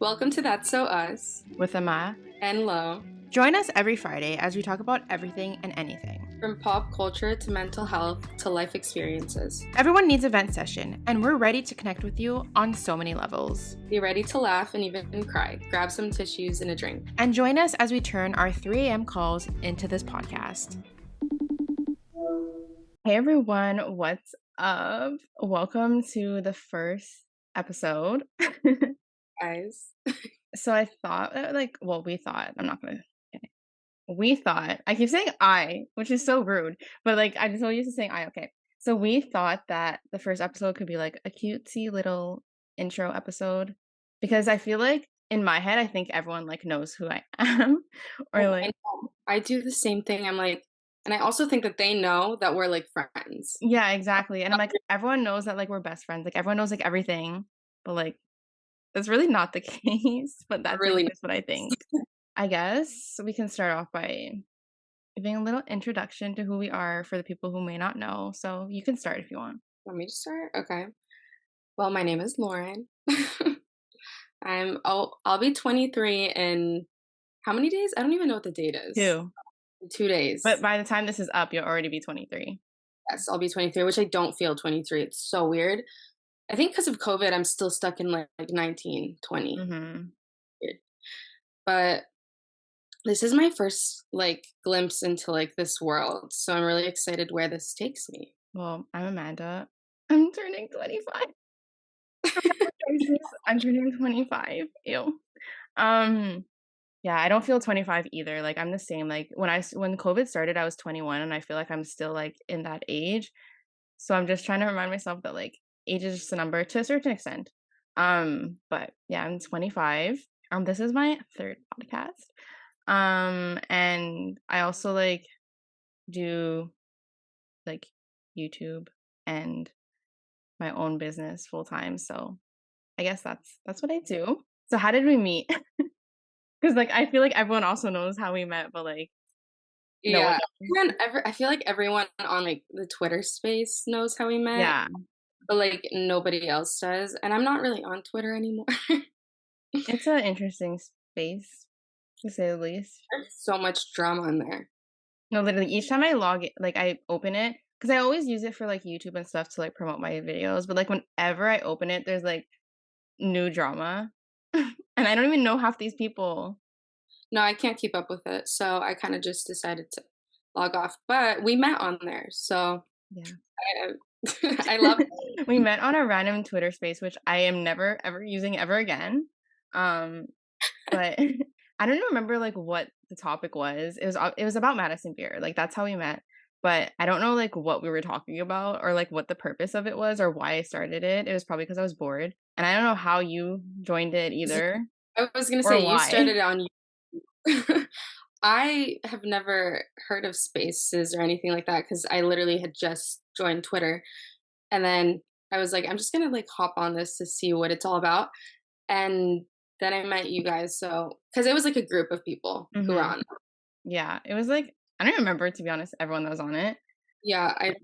Welcome to That's So Us with Ama. and Lo. Join us every Friday as we talk about everything and anything. From pop culture to mental health to life experiences. Everyone needs a vent session, and we're ready to connect with you on so many levels. Be ready to laugh and even cry. Grab some tissues and a drink. And join us as we turn our 3 a.m. calls into this podcast. Hey everyone, what's up? Welcome to the first episode. Guys. So I thought, we thought, I keep saying I, which is so rude, but I just so used to saying I, okay. So we thought that the first episode could be like a cutesy little intro episode, because I feel like in my head, I think everyone knows who I am. I do the same thing. And I also think that they know that we're friends. Yeah, exactly. And I'm like, everyone knows that we're best friends. Everyone knows everything, but that's really not the case. But that's really just what I think. I guess we can start off by giving a little introduction to who we are for the people who may not know. So you can start if you want. Want me to start? Okay. Well, my name is Lauren. I'll be 23 in how many days? I don't even know what the date is. 2 days. But by the time this is up, you'll already be 23. Yes, I'll be 23, which I don't feel 23. It's so weird. I think because of COVID, I'm still stuck in 19, 20. Mm-hmm. Weird. But this is my first glimpse into this world. So I'm really excited where this takes me. Well, I'm Amanda. I'm turning 25. I'm turning 25. Ew. Yeah, I don't feel 25 either. I'm the same. When COVID started, I was 21, and I feel like I'm still in that age. So I'm just trying to remind myself that age is just a number to a certain extent. But yeah, I'm 25. This is my third podcast. And I also do YouTube and my own business full time. So I guess that's what I do. So how did we meet? Because I feel like everyone also knows how we met, but yeah, I feel like everyone on the Twitter space knows how we met. Yeah, but nobody else does, and I'm not really on Twitter anymore. it's an interesting space to say the least. There's so much drama in there. No, literally, each time I log it, I open it, because I always use it for YouTube and stuff to promote my videos. But whenever I open it, there's new drama, and I don't even know half these people. No, I can't keep up with it, so I kind of just decided to log off. But we met on there, so yeah, I love it. We met on a random Twitter space, which I am never ever using ever again. But I don't even remember what the topic was. It was about Madison beer. That's how we met. But I don't know what we were talking about, or what the purpose of it was, or why I started it. It was probably because I was bored, and I don't know how you joined it either. I was gonna say you started on YouTube. I have never heard of spaces or anything like that, because I literally had just joined Twitter, and then I was like, I'm just gonna hop on this to see what it's all about, and then I met you guys. So because it was a group of people who were on. Yeah, it was I don't remember, to be honest, everyone that was on it. Yeah, I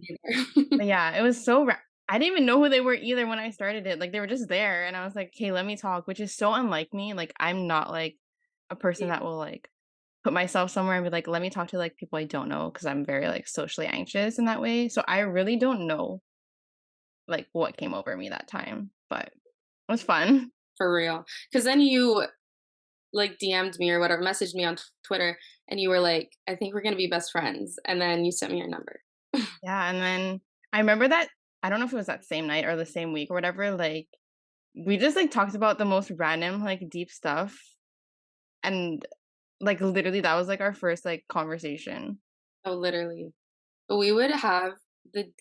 but yeah, it was so I didn't even know who they were either when I started it. They were just there, and I was like, "Okay, let me talk," which is so unlike me. I'm not a person that will put myself somewhere and be like, "Let me talk to people I don't know," because I'm very socially anxious in that way. So I really don't know what came over me that time, but it was fun. For real. Because then you DM'd me or whatever, messaged me on Twitter, and you were like, I think we're gonna be best friends, and then you sent me your number. Yeah, and then I remember that, I don't know if it was that same night or the same week or whatever, we just talked about the most random deep stuff, and literally that was our first conversation. Oh, literally. But we would have the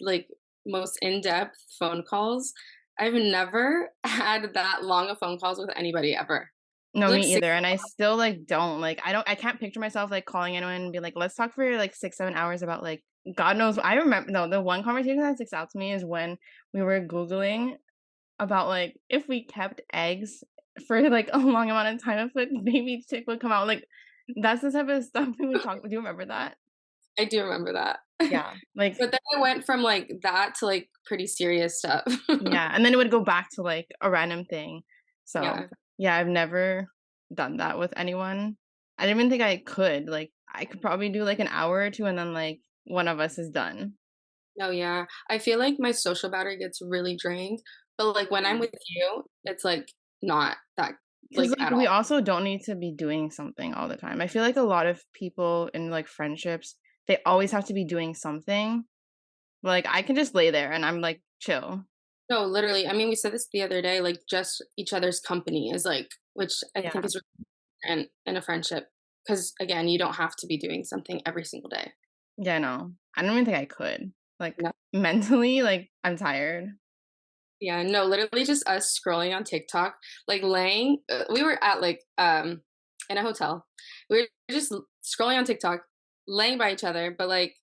most in-depth phone calls. I've never had that long of phone calls with anybody ever. No, me either. And I still don't I can't picture myself calling anyone and be like, let's talk for 6-7 hours about God knows. I remember, no, the one conversation that sticks out to me is when we were Googling about if we kept eggs for a long amount of time, if a baby chick would come out. That's the type of stuff we would talk. Do you remember that? I do remember that. Yeah. But then it went from that to pretty serious stuff. Yeah. And then it would go back to a random thing. So yeah. Yeah, I've never done that with anyone. I didn't even think I could. Like, I could probably do like an hour or two and then like one of us is done. No, yeah. I feel like my social battery gets really drained, but, like, when I'm Yeah. with you, it's, like, not that, Because like, like at we all. also don't need to be doing something all the time. I feel like a lot of people in like friendships, they always have to be doing something. Like I can just lay there and I'm like chill. No, literally, I mean, we said this the other day, like, just each other's company is, like which I think Yeah. is in a friendship, because again, you don't have to be doing something every single day. Yeah, no. I don't even think I could. Like No. mentally, like I'm tired. Yeah, no, literally just us scrolling on TikTok, like, laying we were at, like, in a hotel. We were just scrolling on TikTok, laying by each other, but, like,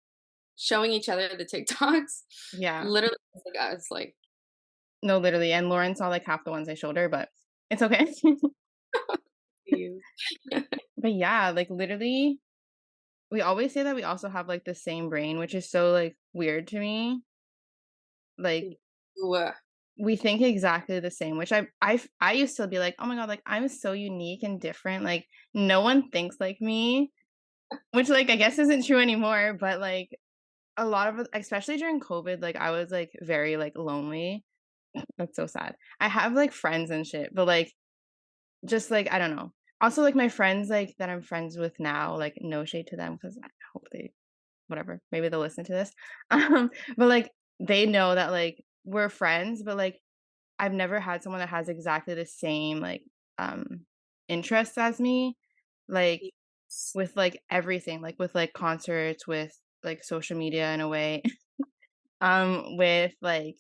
showing each other the TikToks, Yeah. literally, like, us, like, No, literally. And Lauren saw like half the ones I showed her, but it's okay. you. But yeah, like literally, we always say that we also have like the same brain, which is so like weird to me. Like Ooh, we think exactly the same, which I used to be like, oh my god, like I'm so unique and different. Like no one thinks like me, which like I guess isn't true anymore. But like a lot of especially during COVID, like I was like very like lonely. That's so sad. I have like friends and shit, but like just like I don't know. Also, like my friends like that I'm friends with now, like no shade to them because I hope they whatever, maybe they'll listen to this. But like they know that like we're friends, but like I've never had someone that has exactly the same like um interests as me, like yes. with like everything, like with like concerts, with like social media in a way. With like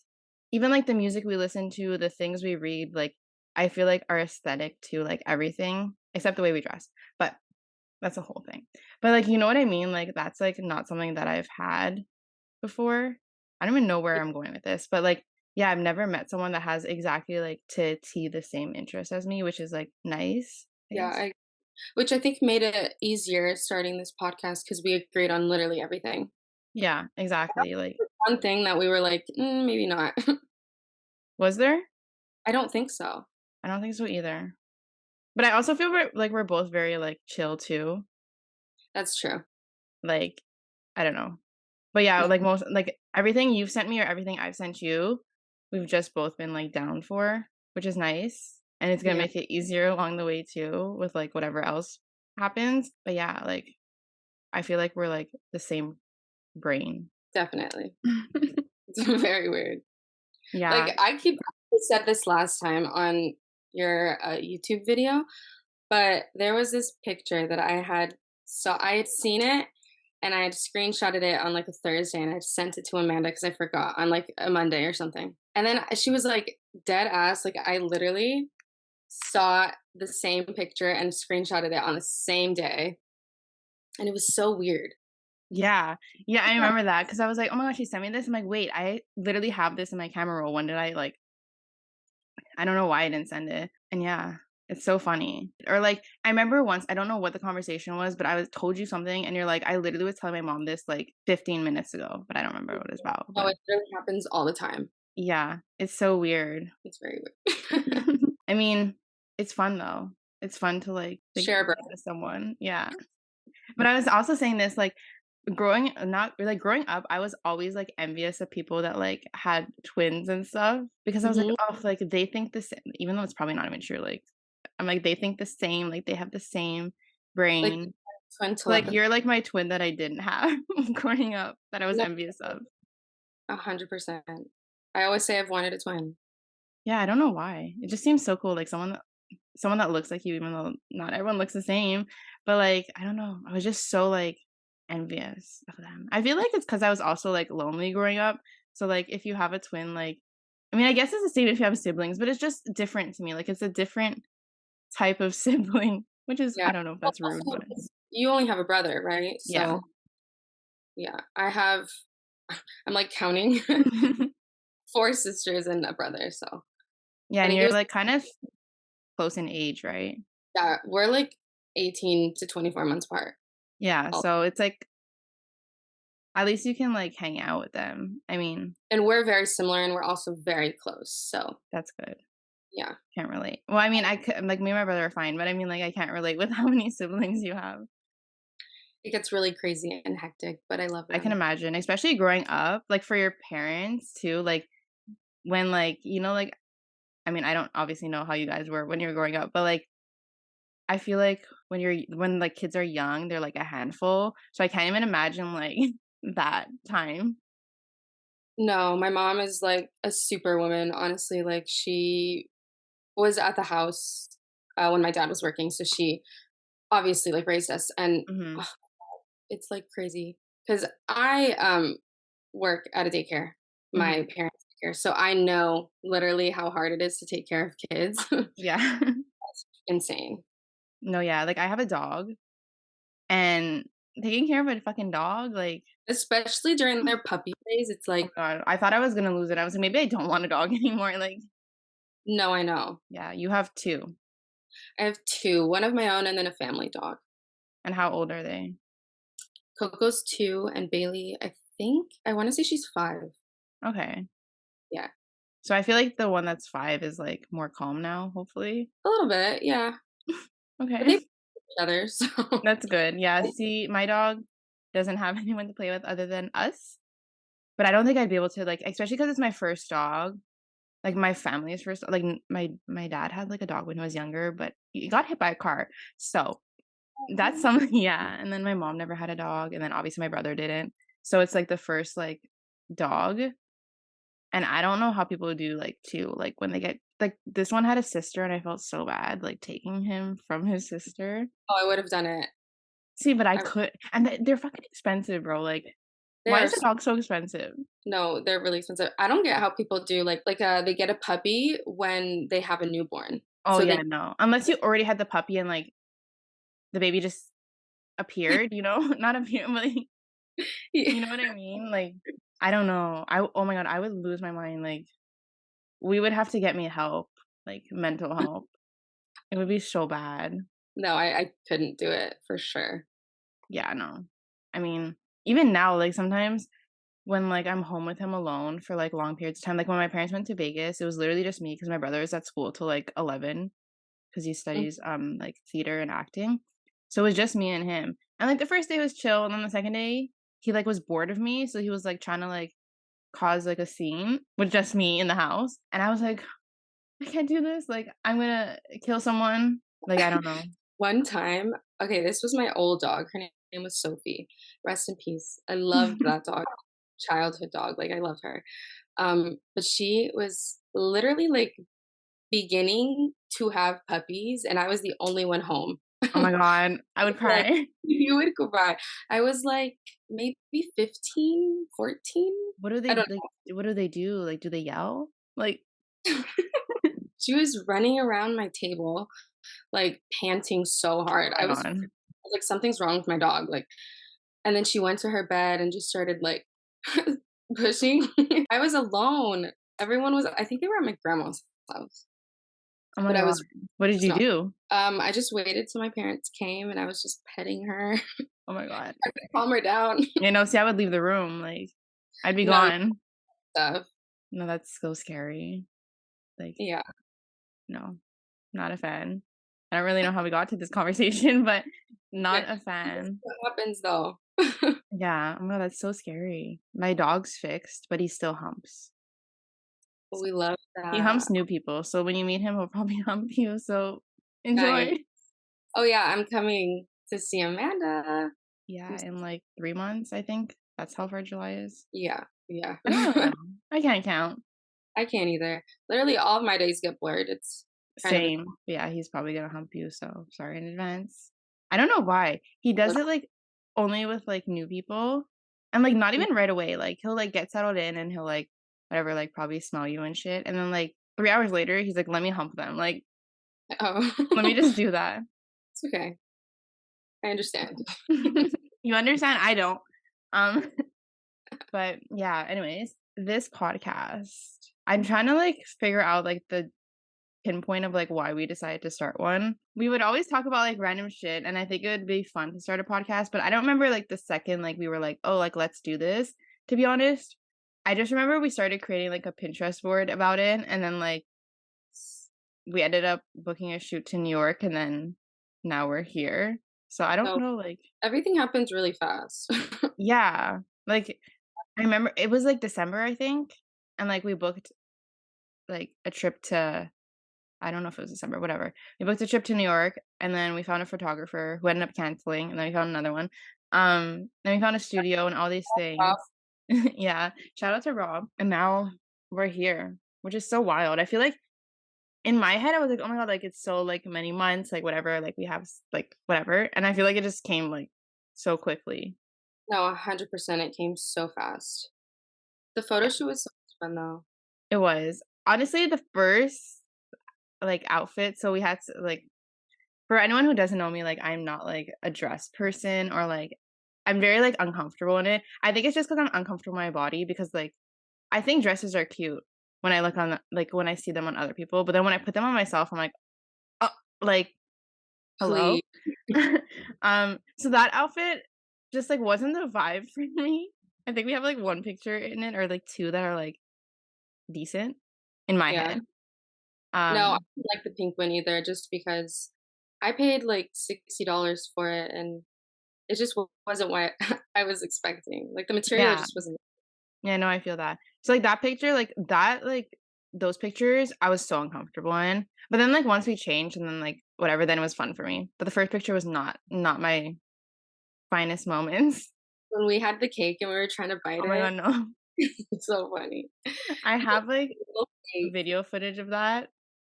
even like the music we listen to, the things we read, like I feel like our aesthetic to like everything except the way we dress. But that's a whole thing. But like you know what I mean? Like that's like not something that I've had before. I don't even know where I'm going with this, but like yeah, I've never met someone that has exactly like to T the same interest as me, which is like nice, I Yeah, guess. which I think made it easier starting this podcast because we agreed on literally everything. Yeah, exactly. Like One thing that we were like, maybe not." was there? I don't think so. I don't think so either. But I also feel like we're both very like chill too. That's true. Like I don't know. But yeah, like most like everything you've sent me or everything I've sent you, we've just both been like down for, which is nice. And it's gonna Yeah, make it easier along the way too with like whatever else happens. But yeah, like I feel like we're like the same brain. definitely. It's very weird. Like, Yeah. I said this last time on your, YouTube video, but there was this picture that I had seen it, and I had screenshotted it on, like, a Thursday, and I sent it to Amanda because I forgot on, like, a Monday or something. And then she was, like, dead ass, like, I literally saw the same picture and screenshotted it on the same day, and it was so weird. Yeah. Yeah, I Yeah. remember that because I was like, "Oh my gosh, she sent me this." I'm like, "Wait, I literally have this in my camera roll. When did I like I don't know why I didn't send it." And yeah, it's so funny. Or like I remember once, I don't know what the conversation was, but I was told you something and you're like, "I literally was telling my mom this like 15 minutes ago," but I don't remember what it's about. No, But it really happens all the time. yeah, it's so weird. It's very weird. I mean, it's fun though. It's fun to like think Share a this to someone. Yeah. But I was also saying this like growing up, I was always like envious of people that like had twins and stuff because I was like, Mhm. oh, like they think the same, even though it's probably not even true. Like I'm like they think the same, like they have the same Like, brain. twin Like telepathy. you're like my twin that I didn't have growing up that I was No, envious of. 100%. I always say I've wanted a twin. Yeah, I don't know why. It just seems so cool. Like someone that looks like you, even though not everyone looks the same. But like, I don't know. I was just so like envious of them. I feel like it's because I was also like lonely growing up. So like if you have a twin, like I mean, I guess it's the same if you have siblings, but it's just different to me. Like it's a different type of sibling, which is Yeah. I don't know if Well, that's rude, also, but 'cause you only have a brother, right? yeah. So, yeah, I have I'm, like, counting 4 sisters and a brother, so Yeah, I and think it you're was like kind of close in age, right? yeah, we're, like, 18 to 24 months apart. Yeah, Oh, so it's like at least you can like hang out with them. I mean, and we're very similar, and we're also very close, so that's good. Yeah. Can't relate. Well, I mean, I could like, me and my brother are fine, but I mean, like, I can't relate with how many siblings you have. It gets really crazy and hectic, but I love I can them. imagine, especially growing up, like, for your parents too, like, when, like, like I mean, I don't obviously know how you guys were when you were growing up, but, like, I feel like when, like, kids are young, they're, like, a handful, so I can't even imagine, like, that time. No, my mom is like a superwoman, honestly. Like she was at the house when my dad was working, so she obviously like raised us, and Mhm. ugh, it's like crazy because I work at a daycare, my Mhm. parents' daycare, so I know literally how hard it is to take care of kids. Yeah. Insane, No, yeah, like, I have a dog, and taking care of a fucking dog, like, especially during their puppy phase. It's oh like, god, I thought I was gonna lose it. I was like, "Maybe I don't want a dog anymore," like, no, I know. yeah, you have 2, I have two, one of my own, and then a family dog. and how old are they? Coco's 2, and Bailey, I want to say she's 5. Okay. Yeah, So I feel like the one that's 5 is, like, more calm now, hopefully. a little bit, yeah, but they Okay. play with each other, so That's good. Yeah, see, my dog doesn't have anyone to play with other than us, but I don't think I'd be able to, like, especially because it's my first dog, like, my family's first, like, my dad had, like, a dog when he was younger, but he got hit by a car. So, that's some yeah, and then my mom never had a dog, and then obviously my brother didn't. So it's, like, the first, like, dog, and I don't know how people do, like, 2, like, when they get like, this one had a sister, and I felt so bad, like, taking him from his sister. oh, I would have done it. See, but I I could and they're fucking expensive, bro, like, They why are is a s dog so expensive? no, they're really expensive. I don't get how people do, they get a puppy when they have a newborn. Oh, So yeah, they no. Unless you already had the puppy and, like, the baby just appeared, Not appeared, but, like, Yeah. you know what I mean? Like, I don't know. Oh my god, I would lose my mind, like, we would have to get me help, like, mental help. It would be so bad. No, I couldn't do it for sure. Yeah, no. I mean, even now, like, sometimes when, like, I'm home with him alone for, like, long periods of time, like, when my parents went to Vegas, it was literally just me because my brother is at school till, like, 11 because he Mm. studies, like, theater and acting. So it was just me and him. And, like, the first day was chill, and then the second day, he, like, was bored of me, so he was, like, trying to, like, cause, like, a scene with just me in the house, and I was like, "I can't do this, like, I'm gonna kill someone." Like, I don't know. One time, okay, this was my old dog. Her name was Sophie. Rest in peace. I loved that dog. Childhood dog. Like I loved her. But she was literally like beginning to have puppies, and I was the only one home. Oh my god, I would Like, cry. you would cry. I was like maybe 15, 14. What do I they don't like, what do they do? Like, do they yell? Like, know. She was running around my table, like panting so oh hard. my god. I was like, something's wrong with my dog. Like, and then she went to her bed and just started like pushing. I was alone. Everyone was, I think they were at my grandma's house, Oh my but I god. was What did you so, do? I just waited till my parents came and I was just petting her, Oh my god. trying to calm her down. See, I would leave the room, like, I'd be No gone. stuff. No, that's so scary. Like, Yeah. no, not a fan. I don't really know how we got to this conversation, but Yeah. not a This is fan. what happens though. Yeah, oh my god, that's so scary. My dog's fixed, but he still humps. But So we love he that. humps new people, so when you meet him, he'll probably hump you, so Nice. enjoy. Oh yeah, I'm coming to see Amanda. I'm Yeah, s- in, like, 3 months, I think. That's how far July is. Yeah, yeah. I don't really know. I can't count. I can't either. Literally all of my days get blurred. It's kind of Same. Yeah, he's probably gonna hump you, so sorry in advance. I don't know why. He does it, like, only with, like, new people, and, like, not even right away, like, he'll, like, get settled in and he'll, like, whatever, like, probably smell you and shit, and then, like, 3 hours later, he's like, "Let me hump them." Like, "Let me oh. just do that." It's okay. I understand. You understand? I don't. Um, but yeah, anyways, this podcast, I'm trying to, like, figure out, like, the pinpoint of, like, why we decided to start one. We would always talk about, like, random shit, and I think it would be fun to start a podcast, but I don't remember, like, the second, like, we were like, "Oh, like, let's do this," to be honest. I just remember we started creating, like, a Pinterest board about it, and then, like, we ended up booking a shoot to New York, and then now we're here. So I don't So know, like everything happens really fast. yeah, like, I remember it was, like, December, I think, and, like, we booked, like, a trip to I don't know if it was December, whatever. We booked a trip to New York, and then we found a photographer who ended up canceling, and then we found another one. Then we found a studio and all these Wow. things. Yeah, shout out to Rob, and now we're here, which is so wild. I feel like in my head, I was like, "Oh my god, like, it's so, like, many months, like, whatever, like, we have like, whatever," and I feel like it just came, like, so quickly. No, 100%, it came so fast. The photo Yeah, shoot was so much fun, though. it was. Honestly, the first, like, outfit so we had to, like for anyone who doesn't know me, like, I'm not, like, a dress person or, like I'm very, like, uncomfortable in it. I think it's just because 'cause I'm uncomfortable in my body because, like, I think dresses are cute when I look on like, when I see them on other people, but then when I put them on myself, I'm like, "Oh, like, hello?" Please. So that outfit just, like, wasn't the vibe for me. I think we have, like, 1 picture in it or, like, 2 that are, like, decent in my Yeah. head. No, I Um, didn't like the pink one either just because I paid, like, $60 for it, and it just wasn't what I was expecting. Like, the material yeah. just wasn't. Yeah, no, I feel that. So, like, that picture, like, that, like those pictures, I was so uncomfortable in. But then, like, once we changed and then, like, whatever, then it was fun for me. But the first picture was not my finest moments. When we had the cake and we were trying to bite Oh my it, god, no. it's so funny. I He have, like, a little cake. video footage of that.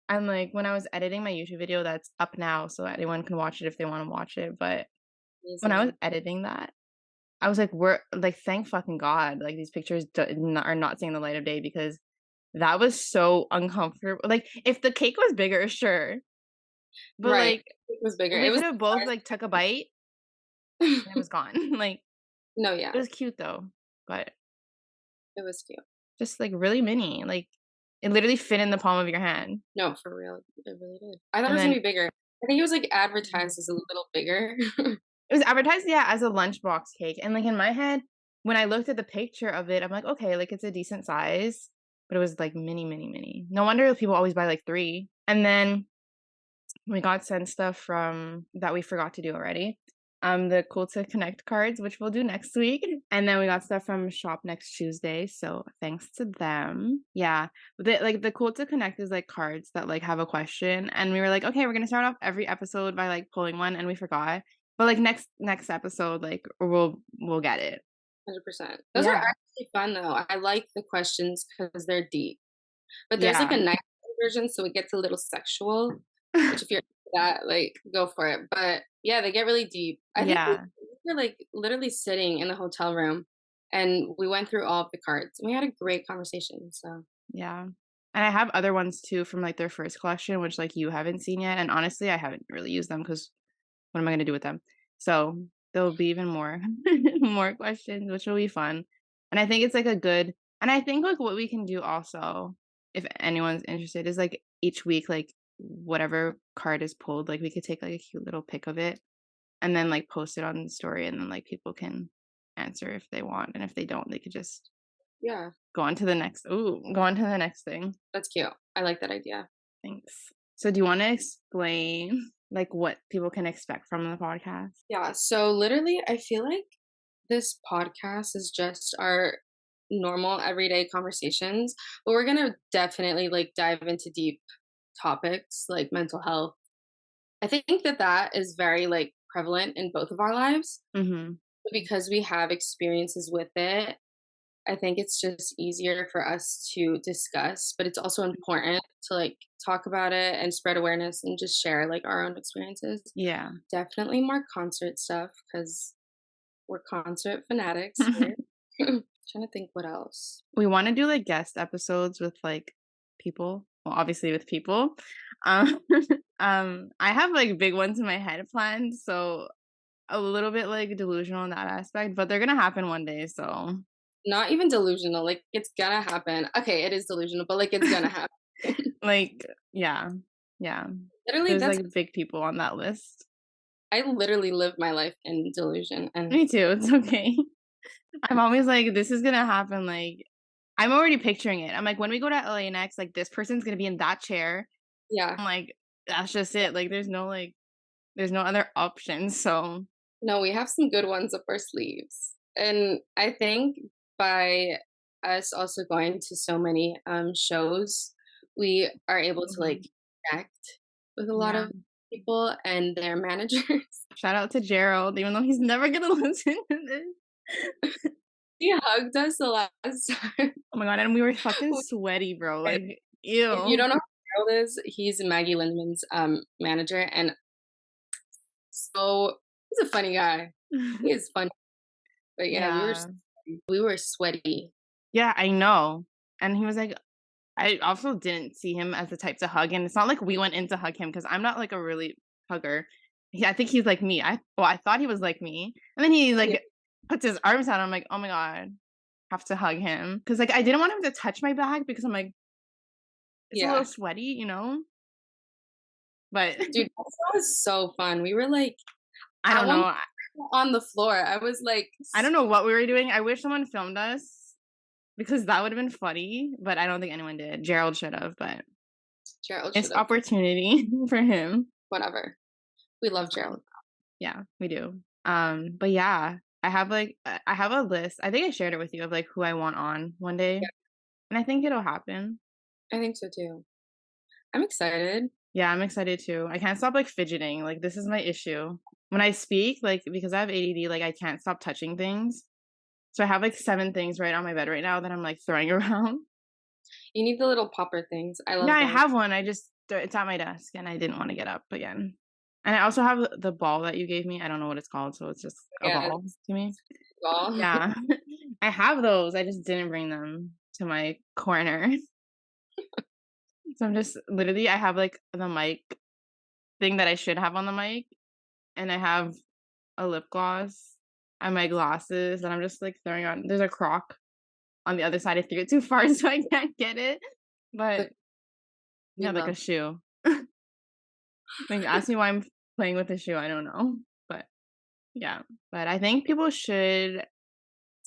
And, like, when I was editing my YouTube video that's up now, so anyone can watch it if they wanna watch it, but when I was Amazing. editing that, I was like, "We're" like, "Thank fucking God, like, these pictures are not seeing the light of day," because that was so uncomfortable. Like, if the cake was bigger, sure, but, Right. like, It was bigger. we It was could have both, like, took a bite the and it was gone. Like, No, it yeah, was cute though, but it was cute. just, like, really mini, like, it literally fit in the palm of your hand, No, for real, it really did. I thought it and was gonna then be bigger. I think it was, like, advertised as a little bigger. it was advertised, yeah, as a lunchbox cake, and, like, in my head, when I looked at the picture of it, I'm like, "Okay, like, it's a decent size," but it was, like, mini, mini, mini. No wonder people always buy, like, 3. And then we got sent stuff from that we forgot to do already. The Cool to Connect cards, which we'll do next week. And then we got stuff from Shop Next Tuesday. So thanks to them. Yeah. The Cool to Connect is like cards that like have a question. And we were like, okay, we're gonna start off every episode by like pulling one and we forgot. But like next episode, like we'll get it. 100%. Those are Yeah. actually fun, though. I like the questions because 'cause they're deep. But there's, like, Yeah. a nice version, so it gets a little sexual, which if you're into that, like, go for it. But, yeah, they get really deep. I think we Yeah. we were, like, literally sitting in the hotel room, and we went through all of the cards, and we had a great conversation, so Yeah. And I have other ones too from like their first collection, which like you haven't seen yet. And honestly, I haven't really used them because what am I gonna do with them? So there'll be even more more questions, which will be fun. And I think it's like a good and I think like what we can do also, if anyone's interested, is like each week, like whatever card is pulled, like we could take like a cute little pic of it and then like post it on the story and then like people can answer if they want. And if they don't, they could just yeah, go on to the next thing. that's cute. I like that idea. Thanks. So do you wanna explain, like, what people can expect from the podcast? Yeah, so literally, I feel like this podcast is just our normal everyday conversations, but we're gonna definitely, like, dive into deep topics like mental health. I think that that is very, like, prevalent in both of our lives, Mhm. but because we have experiences with it, I think it's just easier for us to discuss, but it's also important to, like, talk about it and spread awareness and just share, like, our own experiences. Yeah. Definitely more concert stuff because we're concert fanatics here. Trying to think what else. We wanna do, like, guest episodes with, like, people. Well, obviously with people. Um, I have, like, big ones in my head planned, so a little bit, like, delusional in that aspect, but they're gonna happen one day, so Not even delusional, like, it's gonna happen. Okay, it is delusional, but, like, it's gonna happen. like, yeah. Yeah. Literally, There's, that's like, big people on that list. I literally live my life in delusion, and Me too, it's okay. I'm always like, "This is gonna happen," like I'm already picturing it. I'm like, "When we go to LA next, like, this person's gonna be in that chair. Yeah. I'm like, that's just it. Like, there's no other option. So, No, we have some good ones up our sleeves. And I think by us also going to so many shows, we are able to like mhm, connect with a lot yeah. of people and their managers. Shout out to Gerald, even though he's never gonna listen to this. He hugged us the last time. Oh my god, and we were fucking sweaty, bro. Like, If you ew. don't know who Gerald is, he's Maggie Lindman's manager, and so he's a funny guy. He is funny, but yeah, Yeah. we were sweaty. Yeah, I know. And he was like, I also didn't see him as the type to hug, and it's not like we went in to hug him because 'cause I'm not like a really hugger. I think he's like me. I thought he was like me, and then he Yeah, like puts his arms out. I'm like, oh my god, have to hug him because like I didn't want him to touch my bag because I'm like it's a little yeah. sweaty, you know. But Dude, that was so fun. We were like I at don't one know. point on the floor, I was like, I don't know what we were doing. I wish someone filmed us because that would have been funny, but I don't think anyone did. Gerald should have, but Gerald should it's have. opportunity for him. Whatever. We love Gerald. Yeah, we do. But yeah, I have a list. I think I shared it with you of like who I want on one day, Yeah, and I think it'll happen. I think so too. I'm excited. Yeah, I'm excited too. I can't stop like fidgeting. Like this is my issue. When I speak, like because I have ADD, like I can't stop touching things. So I have like 7 things right on my bed right now that I'm like throwing around. You need the little popper things. I Yeah, love I those. have one. It's at my desk and I didn't want to get up again. And I also have the ball that you gave me. I don't know what it's called, so it's just a Yeah, ball to me. well, Yeah. I have those. I just didn't bring them to my corner. So I'm just literally I have like the mic thing that I should have on the mic and I have a lip gloss and my glasses and I'm just like throwing on there's a crock on the other side. I threw it too far so I can't get it. But but we yeah, like love. a shoe. Like ask me why I'm playing with a shoe. I don't know. But yeah. But I think people should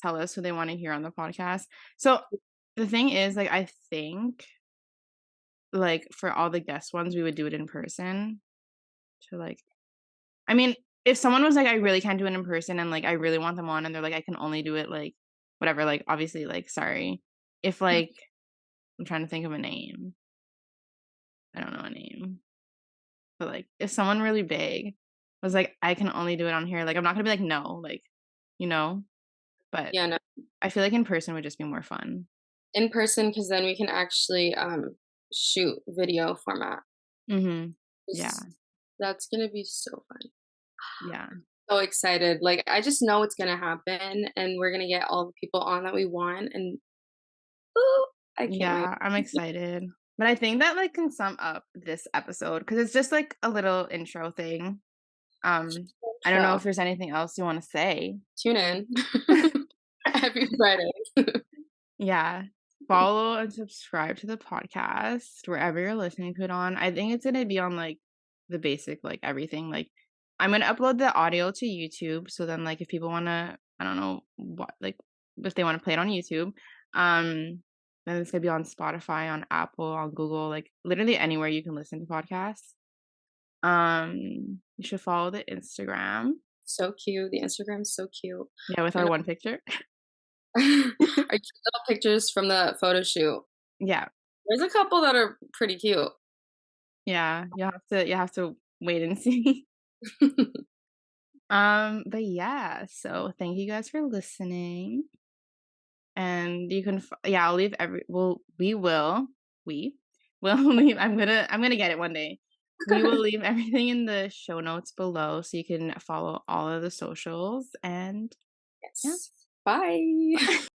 tell us who they want to hear on the podcast. So the thing is, like, I think like for all the guest ones, we would do it in person to like, I mean, if someone was like, I really can't do it in person and like I really want them on and they're like, I can only do it like whatever, like obviously, like, sorry. If like, I'm trying to think of a name, I don't know a name, but like if someone really big was like, I can only do it on here, like, I'm not gonna be like, no, like, you know, but Yeah, no, I feel like in person would just be more fun. in person because then we can actually shoot video format. Hmm. Yeah. Just- That's gonna be so fun. Yeah. So excited. Like I just know it's gonna happen and we're gonna get all the people on that we want and ooh, I can't wait. Yeah, I'm excited. But I think that like can sum up this episode because it's just like a little intro thing. I don't know So if there's anything else you want to say. tune in every Friday. Yeah. Follow and subscribe to the podcast wherever you're listening to it on. I think it's gonna be on like the basic, like everything. Like I'm gonna upload the audio to YouTube. So then like if people wanna, I don't know what like if they want to play it on YouTube, then it's gonna be on Spotify, on Apple, on Google, like literally anywhere you can listen to podcasts. You should follow the Instagram. So cute. The Instagram's so cute. Yeah, with our And one picture. our cute little pictures from the photo shoot. Yeah. There's a couple that are pretty cute. Yeah. You have to wait and see. But yeah, so thank you guys for listening. And you can yeah, I'll leave we will leave I'm gonna get it one day. We will leave everything in the show notes below so you can follow all of the socials and yeah. Yes. Bye.